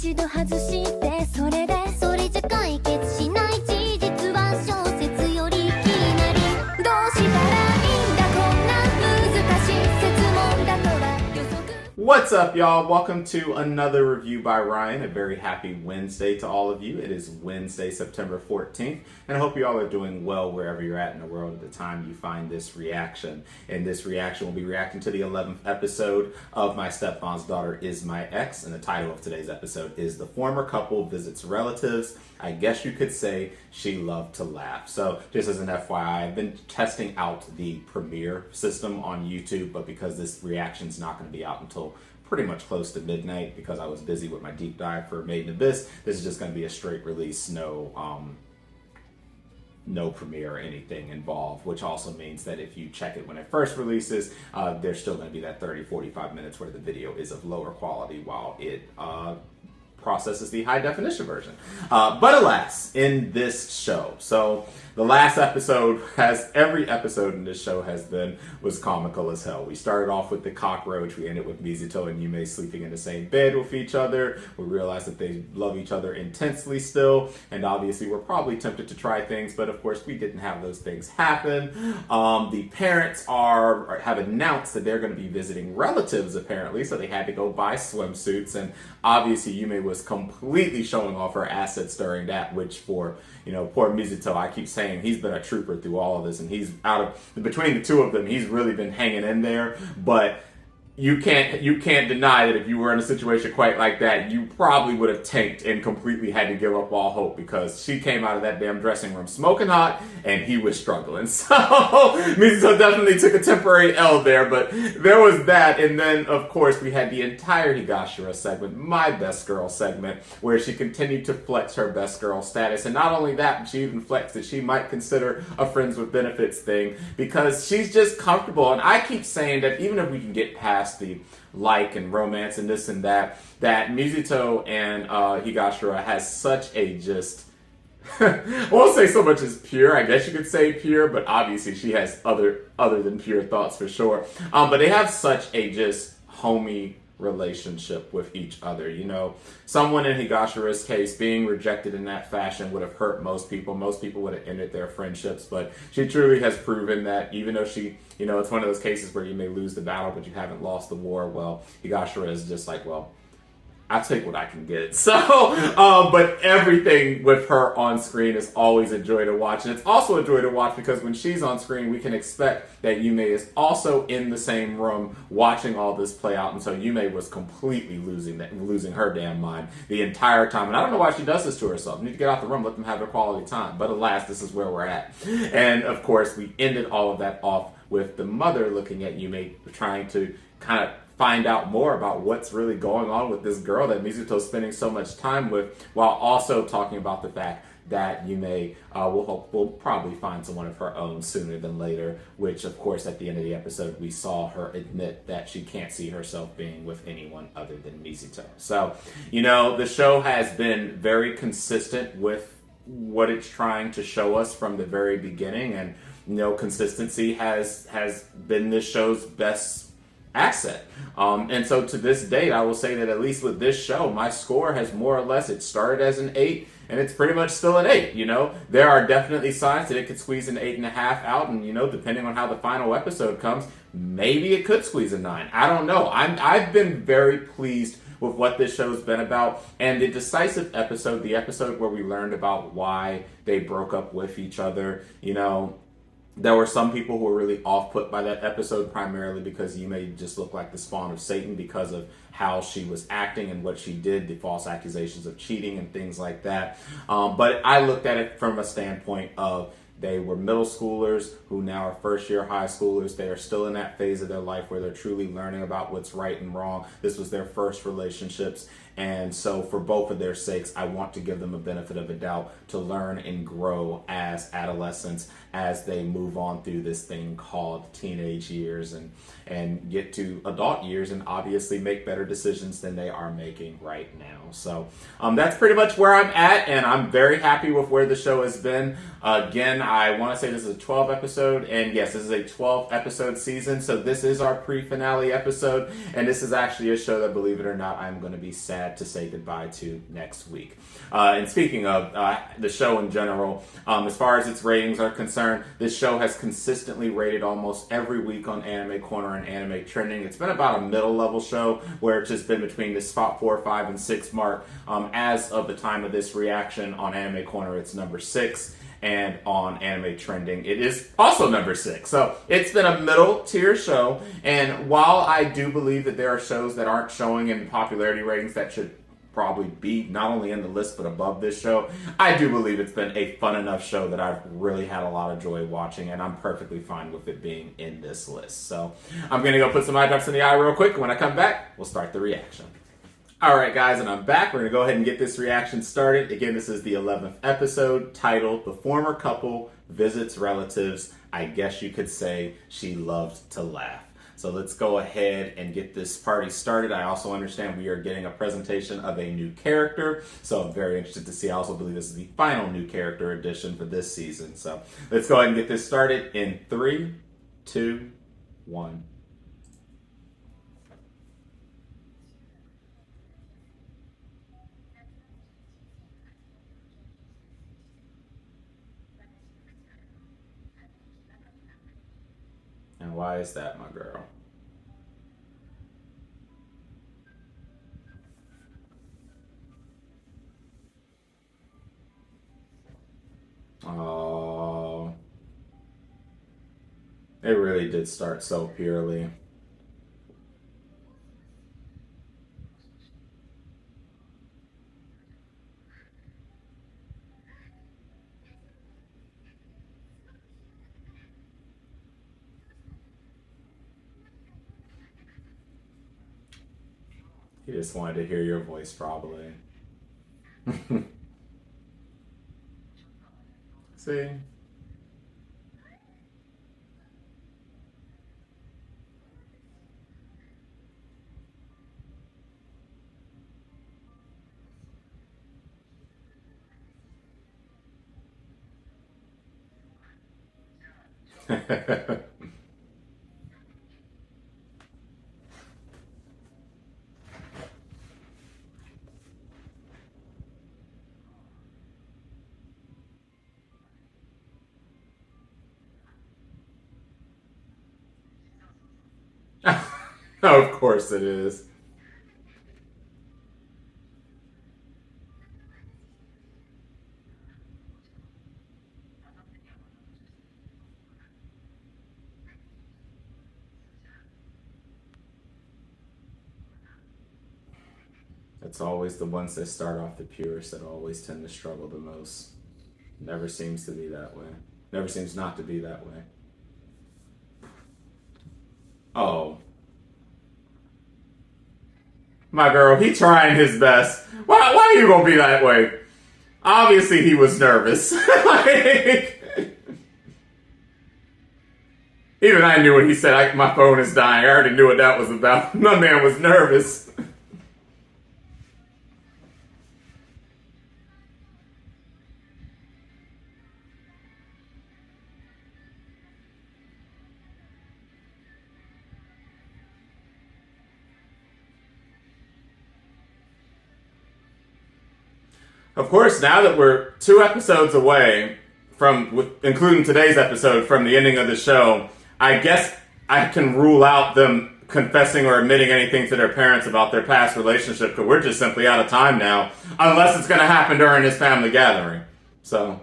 一度外してそれでそれじゃ解決しない事実は小説よりいきなりどうしたらいいんだこんな難しい質問だとは予測 What's up, y'all? Welcome to another review by Ryan. A very happy Wednesday to all of you. It is Wednesday, September 14th, and I hope you all are doing well wherever you're at in the world at the time you find this reaction. And this reaction will be reacting to the 11th episode of My Stepmom's Daughter Is My Ex, and the title of today's episode is The Former Couple Visits Relatives. I guess you could say she loved to laugh. So just as an FYI, I've been testing out the Premiere system on YouTube, but because this reaction's not going to be out until pretty much close to midnight because I was busy with my deep dive for Made in Abyss, this is just going to be a straight release, no Premiere or anything involved, which also means that if you check it when it first releases, there's still going to be that 30-45 minutes where the video is of lower quality while it processes the high definition version. But alas, in this show, so the last episode, as every episode in this show was comical as hell. We started off with the cockroach, we ended with Mizuto and Yume sleeping in the same bed with each other. We realized that they love each other intensely still, and obviously we're probably tempted to try things, but of course we didn't have those things happen. The parents have announced that they're going to be visiting relatives apparently, so they had to go buy swimsuits, and obviously Yume was completely showing off her assets during that, which for, poor Mizuto, I keep saying he's been a trooper through all of this, and he's between the two of them, he's really been hanging in there, but you can't deny that if you were in a situation quite like that, you probably would have tanked and completely had to give up all hope because she came out of that damn dressing room smoking hot and he was struggling. So Mizuto definitely took a temporary L there, but there was that. And then, of course, we had the entire Higashira segment, my best girl segment, where she continued to flex her best girl status. And not only that, but she even flexed that she might consider a friends with benefits thing because she's just comfortable. And I keep saying that even if we can get past the like and romance and this and that Mizuto and Higashira has such a just I won't say so much as pure, I guess you could say pure, but obviously she has other than pure thoughts for sure. But they have such a just homey relationship with each other. Someone in Higashira's case being rejected in that fashion would have hurt most people. Most people would have ended their friendships, but she truly has proven that even though she, it's one of those cases where you may lose the battle, but you haven't lost the war. Well, Higashira is just like, well, I take what I can get. So, but everything with her on screen is always a joy to watch. And it's also a joy to watch because when she's on screen, we can expect that Yume is also in the same room watching all this play out. And so Yume was completely losing her damn mind the entire time. And I don't know why she does this to herself. You need to get out the room, let them have their quality time. But alas, this is where we're at. And of course, we ended all of that off with the mother looking at Yume, trying to kind of find out more about what's really going on with this girl that Mizuto's spending so much time with, while also talking about the fact that Yume will probably find someone of her own sooner than later, which of course at the end of the episode we saw her admit that she can't see herself being with anyone other than Mizuto. So, the show has been very consistent with what it's trying to show us from the very beginning, and consistency has been this show's best asset. And so to this date, I will say that at least with this show, my score has more or less, it started as an 8 and it's pretty much still an 8. There are definitely signs that it could squeeze an 8.5 out, and depending on how the final episode comes, maybe it could squeeze a 9. I don't know. I've been very pleased with what this show's been about, and the decisive episode, the episode where we learned about why they broke up with each other, there were some people who were really off-put by that episode, primarily because Yume just looked like the spawn of Satan because of how she was acting and what she did, the false accusations of cheating and things like that. But I looked at it from a standpoint of they were middle schoolers who now are first-year high schoolers. They are still in that phase of their life where they're truly learning about what's right and wrong. This was their first relationships. And so for both of their sakes, I want to give them a benefit of a doubt to learn and grow as adolescents as they move on through this thing called teenage years and get to adult years and obviously make better decisions than they are making right now. So that's pretty much where I'm at, and I'm very happy with where the show has been. Again, I want to say this is a 12 episode, and yes, this is a 12 episode season, so this is our pre-finale episode, and this is actually a show that, believe it or not, I'm going to be sad sad to say goodbye to next week. And speaking of the show in general, as far as its ratings are concerned, this show has consistently rated almost every week on Anime Corner and Anime Trending. It's been about a middle level show where it's just been between this 4, 5, and 6 mark. As of the time of this reaction on Anime Corner, it's number 6. And on Anime Trending, it is also number 6. So it's been a middle tier show. And while I do believe that there are shows that aren't showing in popularity ratings that should probably be not only in the list but above this show, I do believe it's been a fun enough show that I've really had a lot of joy watching, and I'm perfectly fine with it being in this list. So I'm going to go put some eye drops in the eye real quick. When I come back, we'll start the reaction. Alright guys, and I'm back. We're going to go ahead and get this reaction started. Again, this is the 11th episode, titled The Former Couple Visits Relatives. I guess you could say she loved to laugh. So let's go ahead and get this party started. I also understand we are getting a presentation of a new character, so I'm very interested to see. I also believe this is the final new character addition for this season. So let's go ahead and get this started in 3, 2, 1. And why is that, my girl? Oh, it really did start so purely. He just wanted to hear your voice, probably. See? Of course it is. It's always the ones that start off the purest that always tend to struggle the most. Never seems to be that way. Never seems not to be that way. Oh. My girl, he trying his best. Why are you gonna be that way? Obviously he was nervous. Even I knew what he said. My phone is dying. I already knew what that was about. My man was nervous. Of course, now that we're 2 episodes away from, including today's episode, from the ending of the show, I guess I can rule out them confessing or admitting anything to their parents about their past relationship, because we're just simply out of time now, unless it's going to happen during this family gathering. So.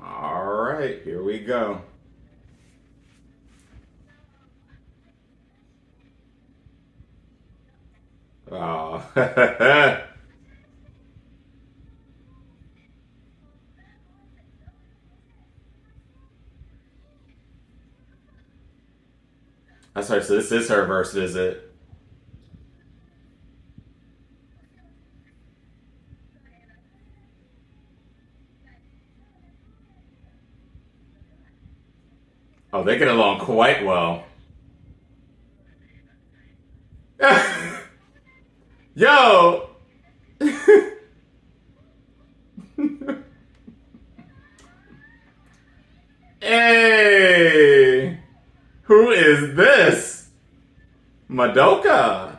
All right, here we go. Oh. That's her. So this is her verse, is it? Oh, they get along quite well. Yo! Hey! Who is this? Madoka.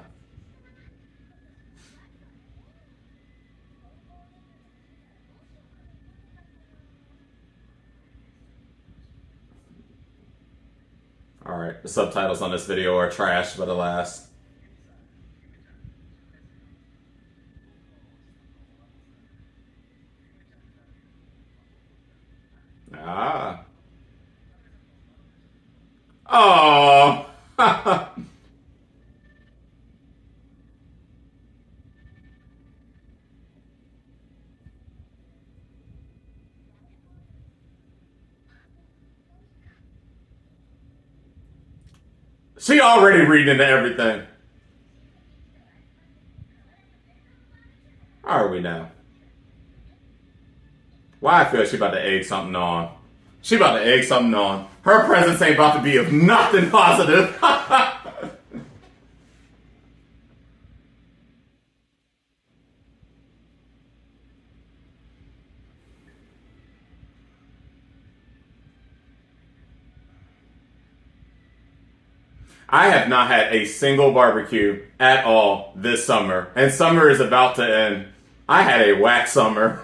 Alright, the subtitles on this video are trash, but alas. Ah. Oh. She already reading into everything. How are we now? Why I feel she about to egg something on. She about to egg something on. Her presence ain't about to be of nothing positive. I have not had a single barbecue at all this summer. And summer is about to end. I had a whack summer.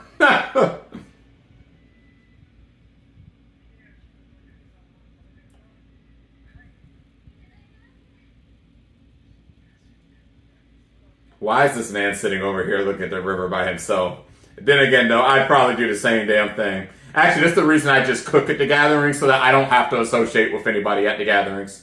Why is this man sitting over here looking at the river by himself? Then again, though, I'd probably do the same damn thing. Actually, that's the reason I just cook at the gatherings so that I don't have to associate with anybody at the gatherings.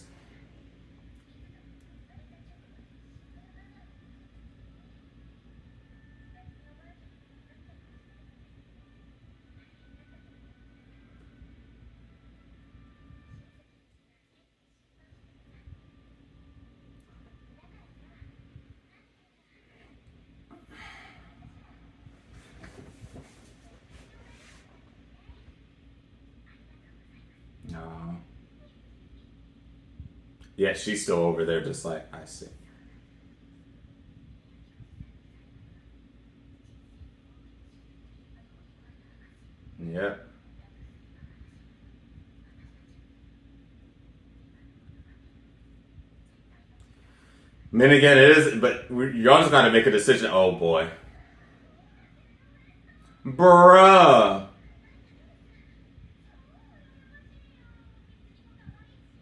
No. Yeah, she's still over there just like, I see. Yep. I mean, again, it is, but y'all just gotta make a decision. Oh boy. Bruh.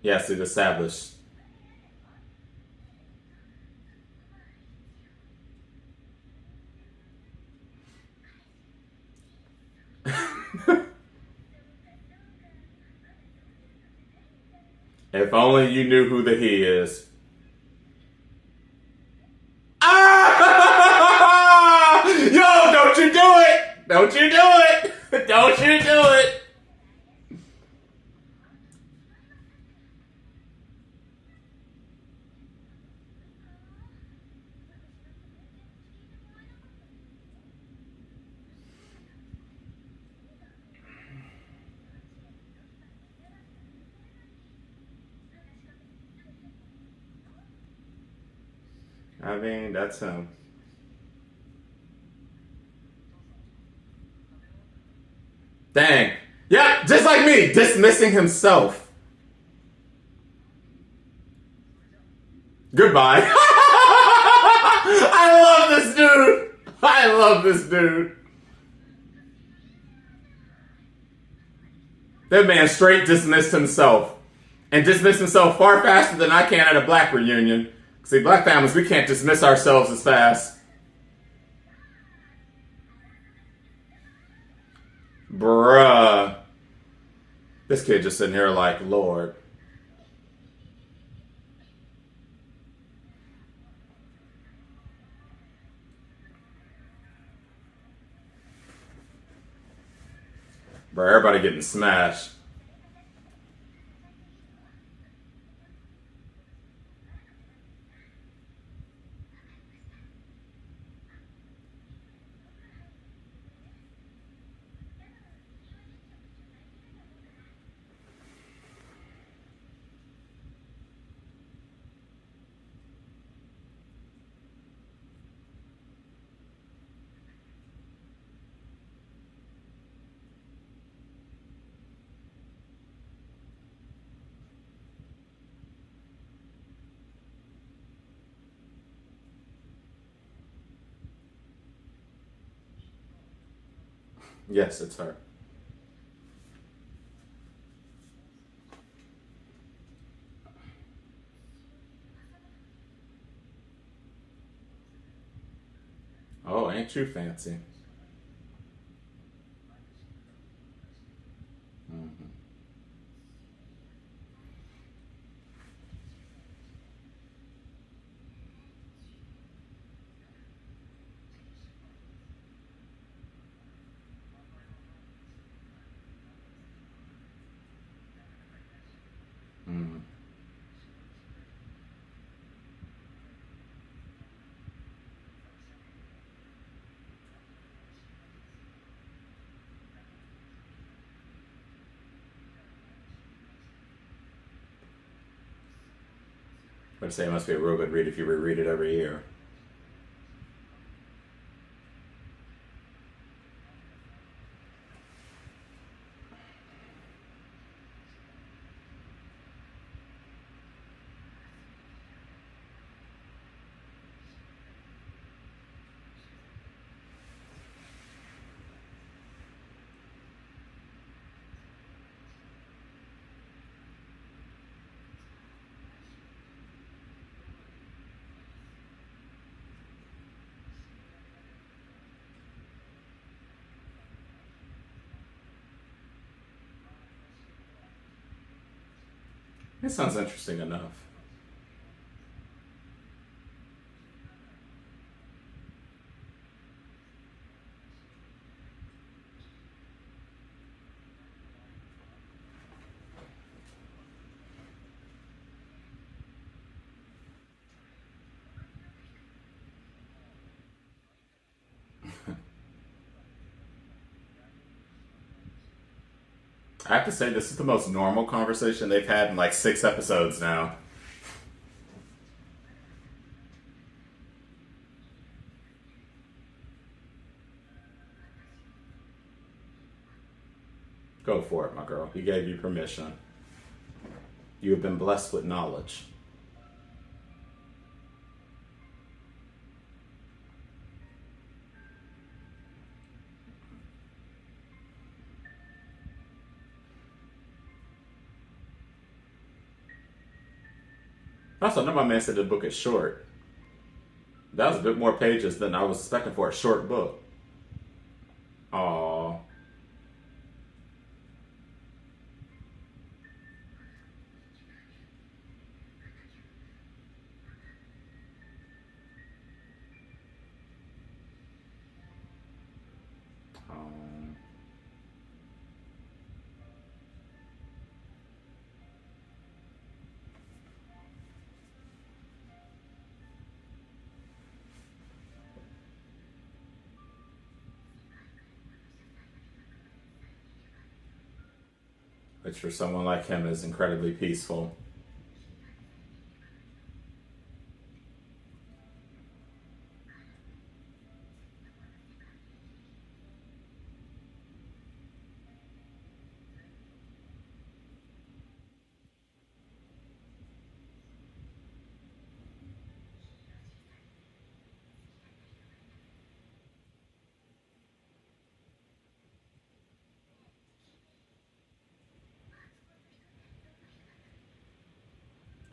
Yes, it established. If only you knew who the he is. Ah! Yo, don't you do it! Don't you do it! Don't you do it! I mean, that's him. Dang. Yeah, just like me, dismissing himself. Goodbye. I love this dude. I love this dude. That man straight dismissed himself. And dismissed himself far faster than I can at a black reunion. See, black families, we can't dismiss ourselves as fast. Bruh. This kid just sitting here like, Lord. Bruh, everybody getting smashed. Yes, it's her. Oh, ain't you fancy? Mm-hmm. Mm-hmm. I'd say it must be a real good read if you reread it every year. It sounds interesting enough. I have to say, this is the most normal conversation they've had in like 6 episodes now. Go for it, my girl. He gave you permission. You have been blessed with knowledge. Also, no, my man said the book is short. That was a bit more pages than I was expecting for a short book. Aww. Um, which for someone like him is incredibly peaceful.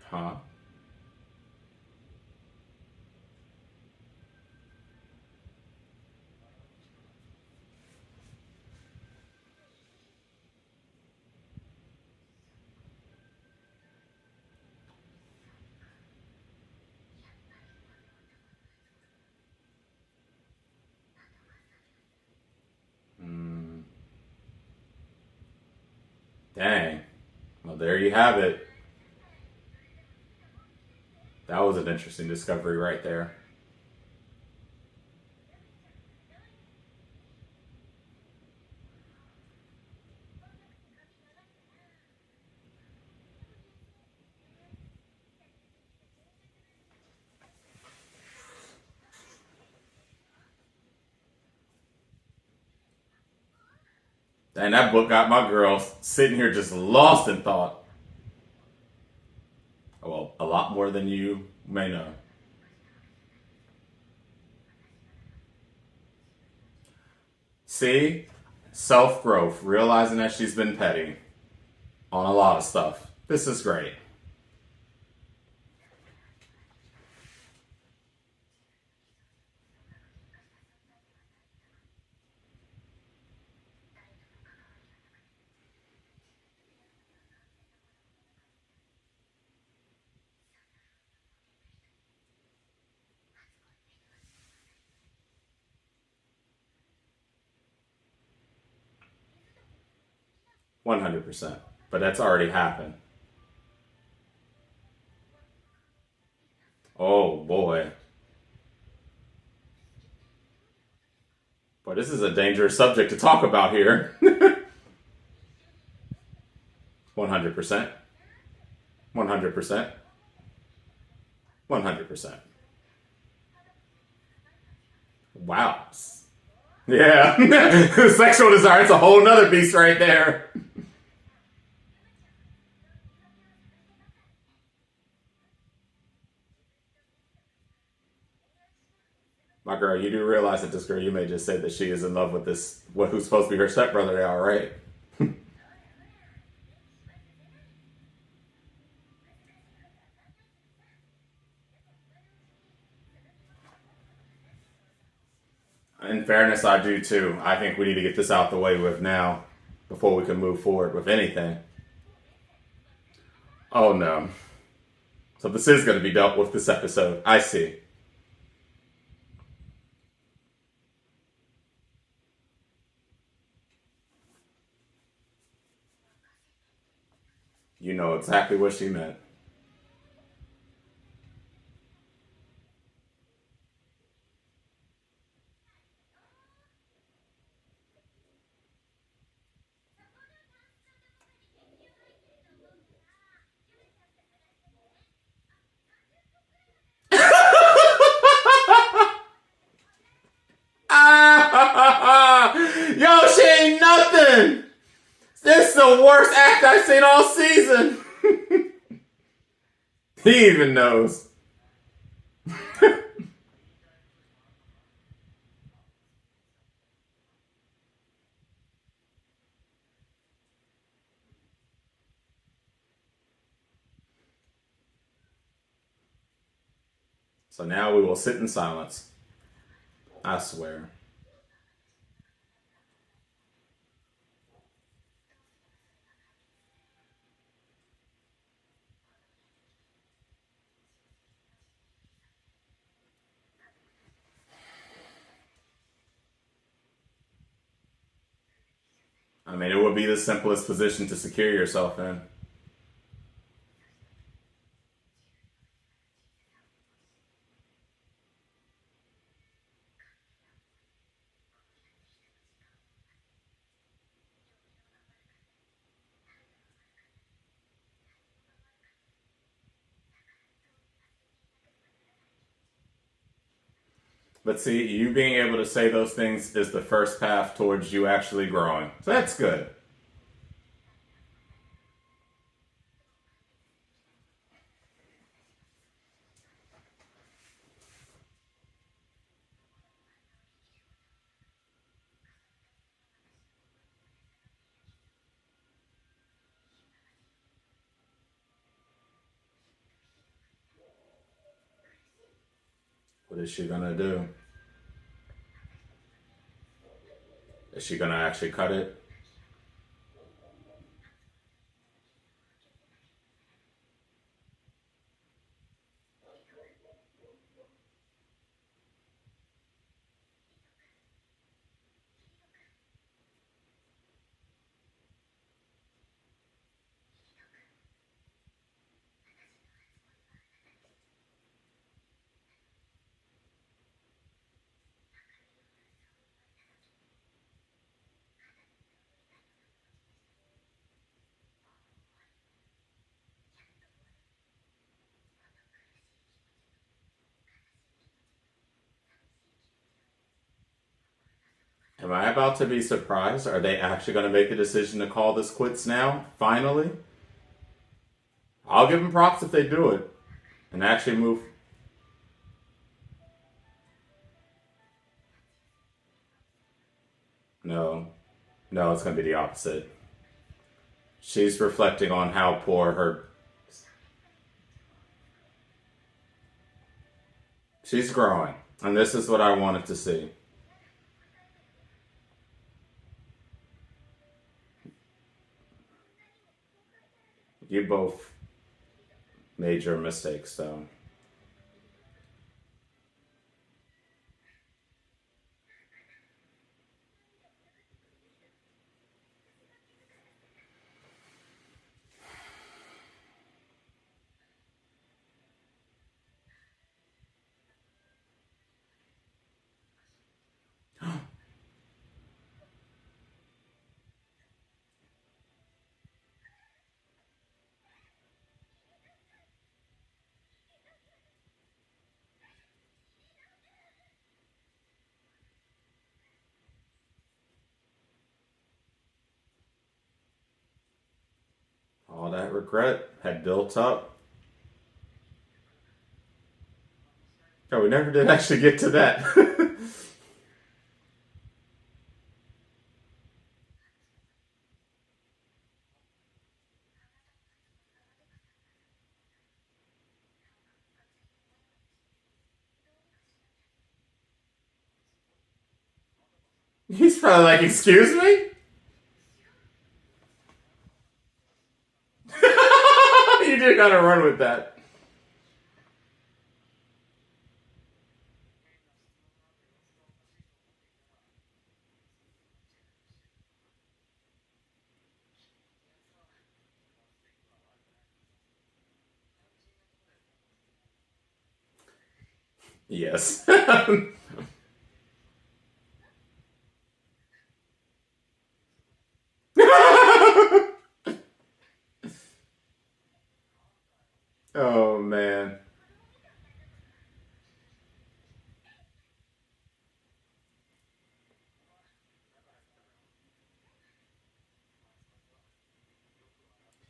Huh? Mm, dang. Well, there you have it. That was an interesting discovery right there. And that book got my girl sitting here just lost in thought. Well, a lot more than you may know. See? Self-growth, realizing that she's been petty on a lot of stuff. This is great. %100%. But that's already happened. Oh boy. Boy, this is a dangerous subject to talk about here. 100%. 100%. 100%. Wow. Yeah. Sexual desire, it's a whole nother beast right there. My girl, you do realize that this girl you may just say that she is in love with this, who's supposed to be her stepbrother now, right? In fairness, I do too. I think we need to get this out the way with now before we can move forward with anything. Oh no. So this is going to be dealt with this episode. I see. You know exactly what she meant. Yo, she ain't nothing. This is the worst act I've seen all season. He even knows. So now we will sit in silence. I swear. I mean, it would be the simplest position to secure yourself in. But see, you being able to say those things is the first path towards you actually growing. So that's good. What is she gonna do? Is she gonna actually cut it? Am I about to be surprised? Are they actually going to make the decision to call this quits now? Finally? I'll give them props if they do it and actually move. No. No, it's going to be the opposite. She's reflecting on how poor her... She's growing. And this is what I wanted to see. You both made your mistakes, though. All that regret had built up. Oh, we never did actually get to that. He's probably like, excuse me? You did gotta run with that. Yes. Oh, man.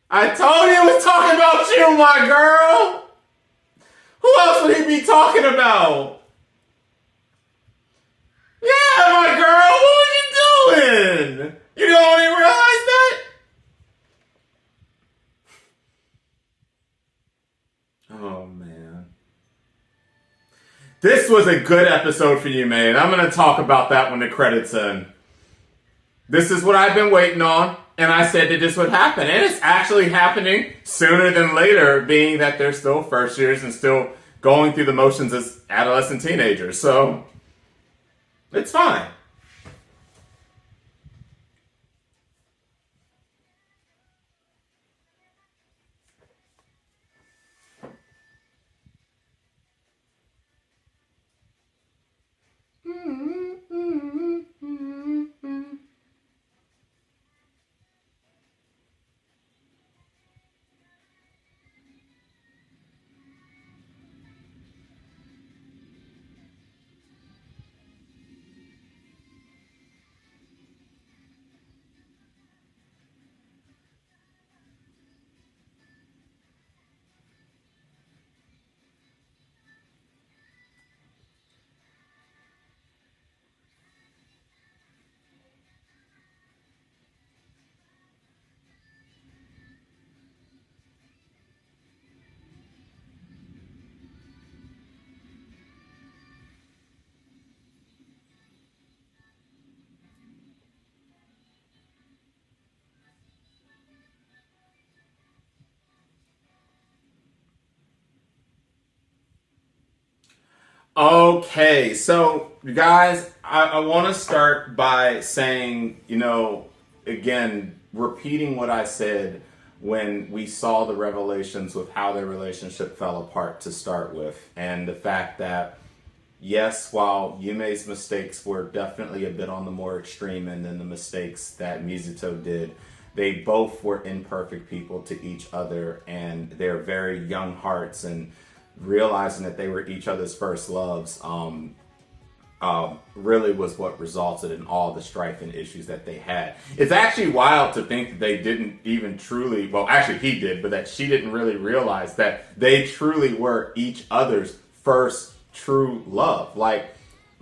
I told you he was talking about you, my girl! Who else would he be talking about? Yeah, my girl, what are you doing? You don't even realize that? Oh, man. This was a good episode for you, man. I'm going to talk about that when the credits end. This is what I've been waiting on, and I said that this would happen. And it's actually happening sooner than later, being that they're still first years and still going through the motions as adolescent teenagers. So, it's fine. Okay, so you guys, I want to start by saying, again, repeating what I said when we saw the revelations with how their relationship fell apart to start with, and the fact that, yes, while Yume's mistakes were definitely a bit on the more extreme end than the mistakes that Mizuto did, they both were imperfect people to each other, and their very young hearts and realizing that they were each other's first loves really was what resulted in all the strife and issues that they had. It's actually wild to think that they didn't even truly, well, actually he did, but that she didn't really realize that they truly were each other's first true love. Like,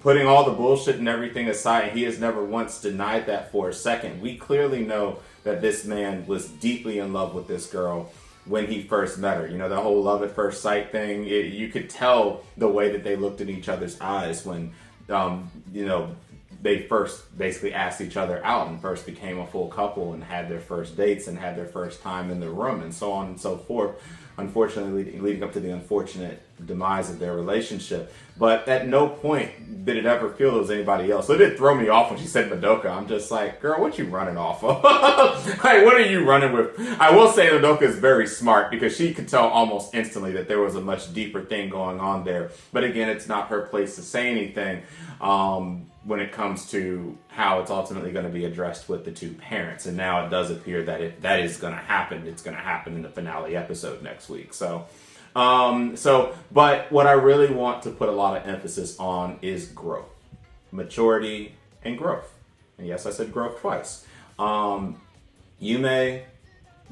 putting all the bullshit and everything aside, he has never once denied that for a second. We clearly know that this man was deeply in love with this girl when he first met her. You know, the whole love at first sight thing, you could tell the way that they looked in each other's eyes when, you know, they first basically asked each other out and first became a full couple and had their first dates and had their first time in the room and so on and so forth. Unfortunately, leading up to the unfortunate demise of their relationship. But at no point did it ever feel it was anybody else. So it did throw me off when she said Madoka. I'm just like, girl, what you running off of? Like, what are you running with? I will say Madoka is very smart because she could tell almost instantly that there was a much deeper thing going on there. But again, it's not her place to say anything when it comes to how it's ultimately going to be addressed with the two parents. And now it does appear that if that is going to happen, it's going to happen in the finale episode next week. But what I really want to put a lot of emphasis on is growth, maturity, and growth. And yes, I said growth twice. Yume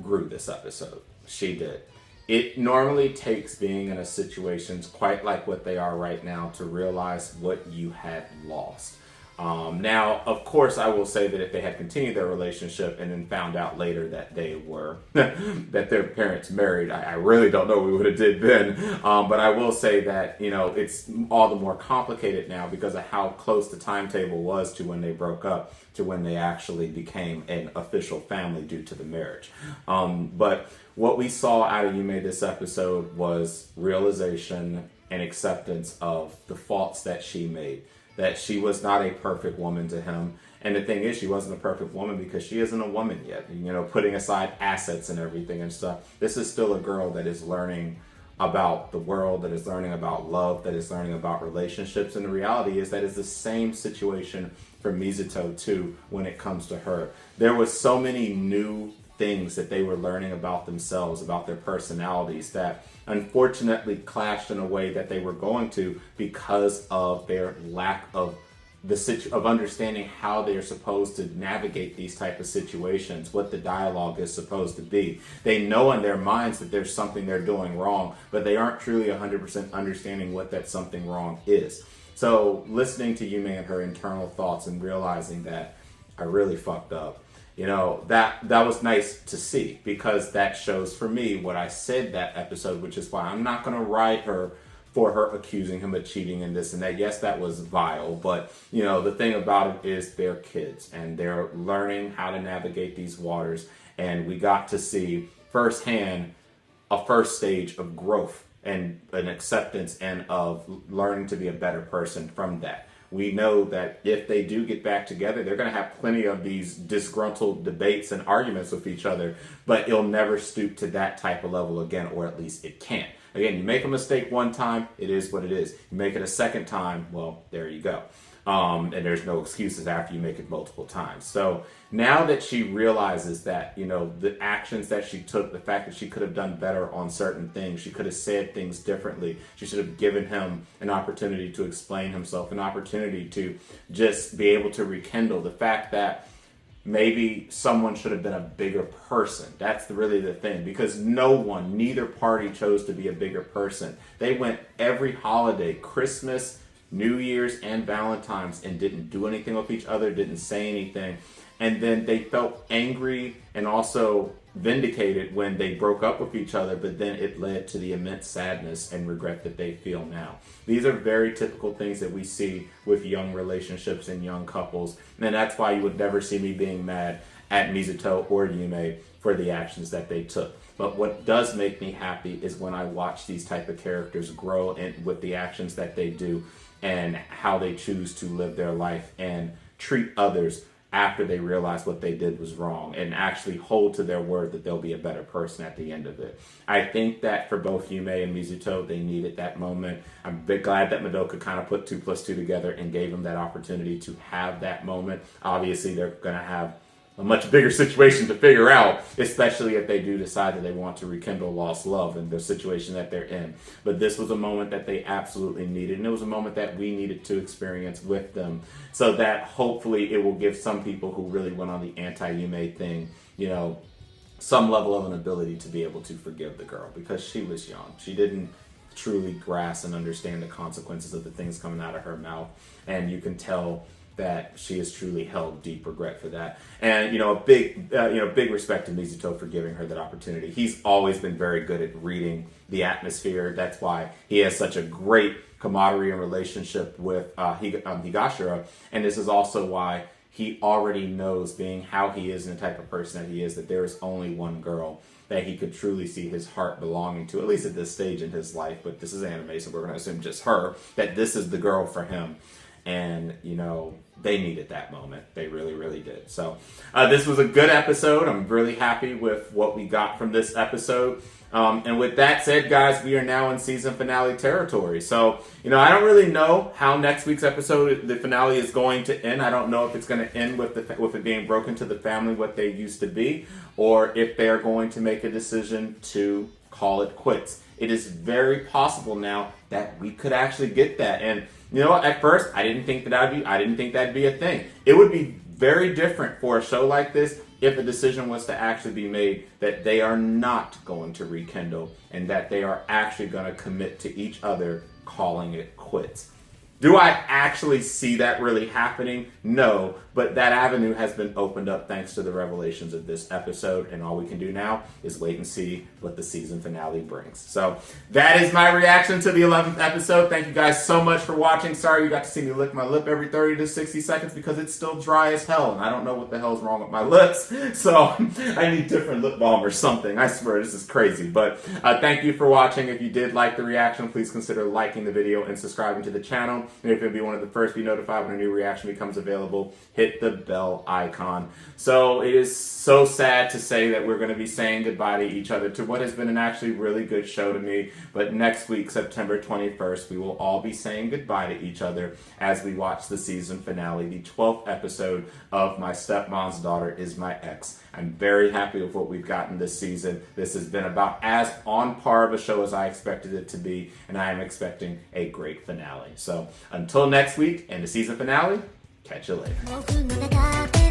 grew this episode. She did. It normally takes being in a situation quite like what they are right now to realize what you had lost. Now, of course, I will say that if they had continued their relationship and then found out later that they were, that their parents married, I really don't know what we would have did then. But I will say that, you know, it's all the more complicated now because of how close the timetable was to when they broke up to when they actually became an official family due to the marriage. But what we saw out of Yume this episode was realization and acceptance of the faults that she made. That she was not a perfect woman to him. And the thing is, she wasn't a perfect woman because she isn't a woman yet. You know, putting aside assets and everything and stuff, this is still a girl that is learning about the world, that is learning about love, that is learning about relationships. And the reality is that is the same situation for Mizuto too when it comes to her. There was so many new things that they were learning about themselves, about their personalities, that unfortunately clashed in a way that they were going to because of their lack of of understanding how they're supposed to navigate these type of situations, what the dialogue is supposed to be. They know in their minds that there's something they're doing wrong, but they aren't truly 100% understanding what that something wrong is. So listening to Yume and her internal thoughts and realizing that I really fucked up, you know, that was nice to see because that shows for me what I said that episode, which is why I'm not going to ride her for her accusing him of cheating and this and that. Yes, that was vile, but you know, the thing about it is they're kids and they're learning how to navigate these waters. And we got to see firsthand a first stage of growth and an acceptance and of learning to be a better person from that. We know that if they do get back together, they're going to have plenty of these disgruntled debates and arguments with each other, but it'll never stoop to that type of level again, or at least it can't. Again, you make a mistake one time, it is what it is. You make it a second time, well, there you go. And there's no excuses after you make it multiple times. So now that she realizes that, you know, the actions that she took, the fact that she could have done better on certain things, she could have said things differently. She should have given him an opportunity to explain himself, an opportunity to just be able to rekindle the fact that maybe someone should have been a bigger person. That's really the thing, because neither party chose to be a bigger person. They went every holiday, Christmas, New Year's, and Valentine's, and didn't do anything with each other, didn't say anything. And then they felt angry and also vindicated when they broke up with each other, but then it led to the immense sadness and regret that they feel now. These are very typical things that we see with young relationships and young couples, and that's why you would never see me being mad at Mizuto or Yume for the actions that they took. But what does make me happy is when I watch these type of characters grow and with the actions that they do and how they choose to live their life and treat others after they realize what they did was wrong and actually hold to their word that they'll be a better person at the end of it. I think that for both Yume and Mizuto, they needed that moment. I'm glad that Madoka kind of put 2 + 2 together and gave them that opportunity to have that moment. Obviously, they're going to have a much bigger situation to figure out, especially if they do decide that they want to rekindle lost love in the situation that they're in. But this was a moment that they absolutely needed, and it was a moment that we needed to experience with them, so that hopefully it will give some people who really went on the anti-Yume thing, you know, some level of an ability to be able to forgive the girl, because she was young. She truly grasp and understand the consequences of the things coming out of her mouth. And you can tell that she has truly held deep regret for that. And, big respect to Mizuto for giving her that opportunity. He's always been very good at reading the atmosphere. That's why he has such a great camaraderie and relationship with Higashira. And this is also why he already knows, being how he is and the type of person that he is, that there is only one girl that he could truly see his heart belonging to, at least at this stage in his life. But this is anime, so we're going to assume just her, that this is the girl for him. And, they needed that moment. They really, really did. So this was a good episode. I'm really happy with what we got from this episode. And with that said, guys, we are now in season finale territory. So, I don't really know how next week's episode, the finale, is going to end. I don't know if it's going to end with it being broken to the family what they used to be, or if they're going to make a decision to call it quits. It is very possible now that we could actually get that. And at first I didn't think that'd be a thing. It would be very different for a show like this if a decision was to actually be made that they are not going to rekindle and that they are actually going to commit to each other, calling it quits. Do I actually see that really happening? No, but that avenue has been opened up thanks to the revelations of this episode, and all we can do now is wait and see what the season finale brings. So that is my reaction to the 11th episode. Thank you guys so much for watching. Sorry you got to see me lick my lip every 30 to 60 seconds because it's still dry as hell, and I don't know what the hell's wrong with my lips, so I need different lip balm or something. I swear, this is crazy. But thank you for watching. If you did like the reaction, please consider liking the video and subscribing to the channel. And if you'll be one of the first to be notified when a new reaction becomes available, hit the bell icon. So it is so sad to say that we're going to be saying goodbye to each other, to what has been an actually really good show to me. But next week, September 21st, we will all be saying goodbye to each other as we watch the season finale, the 12th episode of My Stepmom's Daughter Is My Ex. I'm very happy with what we've gotten this season. This has been about as on par of a show as I expected it to be, and I am expecting a great finale. So until next week and the season finale, catch you later.